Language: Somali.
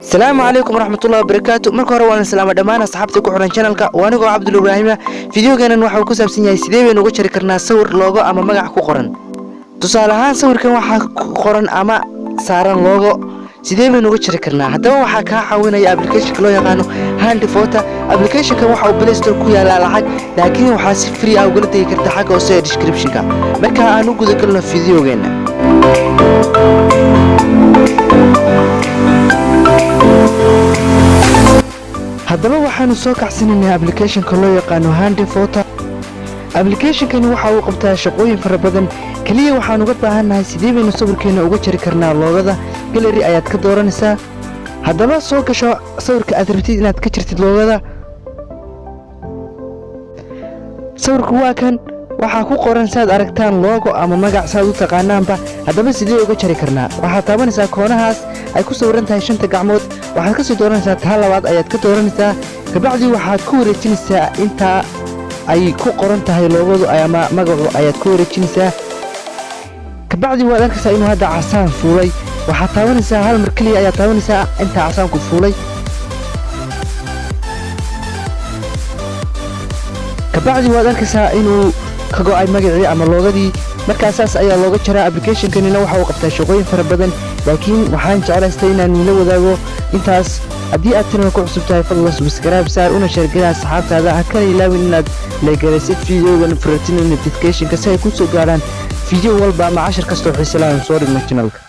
السلام عليكم ورحمة الله وبركاته. marka hore waan salaamo dhamaan asxaabta ku xiran channelka waanigo Cabdul Ibrahim. Fiidiyogan waxa uu ku saabsan yahay sidee baynu uga jari karnaa sawir logo ama magac ku qoran. Tusaale ahaan sawirkan waxa ku qoran ama saaran logo sidee baynu uga jari karnaa. Haddaba waxa ka caawinaya application loo yaqaan Handy Photo. Application-kan waxa uu Play Store ku yaala lacag laakiin waxa si free ah uga tagi kartaa xagga hoose description-ka. Marka aan u guda galno fiidiyogeena. haddaba waxaanu soo kacsanaynaa application-ka loo yaqaan Handy Photo. application-kan waxa uu qabtaa shaqooyin fara badan. kaliya waxaan uga baahanahay sidee baynu sawirkeena uga jari karnaa loogada. gallery ayaad ka dooranaysaa. haddaba soo gasho sawirka aad rabtid inaad ka jirtid loogada. sawirku waa kan waxa ku qoran saad aragtaan logo ama magac saad u taqaanaanba. haddaba sidee uga jari karnaa? waxaad taabanaysaa koonahaas ay ku sawiran tahay shanta gacmood. waxaad ka soo dooranaysaa taa labaad ayaad ka dooranaysaa. kabacdi waxaad ku wareejinaysaa inta ay ku qoran tahay logadu ama magacu ayaad ku wareejinaysaa. kabacdi waad arkaysaa inuu hadda casaan fuulay. waxaad taabanaysaa hal mar kaliya ayaad taabanaysaa inta casaanku fuulay. kabacdi waad arkaysaa inuu ka go'ay magacii ama logadii. markaasaas ayaa looga jaraa. application-kanina waxa uu qabtaa shaqooyin fara badan laakiin waxaan jeclaystay inaan ila wadaago intaas. haddii aad channelka ku cusub tahay fadlan subscribe saar una share garaa asxaabtaada. ha kana ilaawin inaad like garaysid fiidiyogan furtin notification-ka si ay ku soo gaaraan fiidiyo walba ama cashar kasta oo xiiso leh soo dhigno channelka.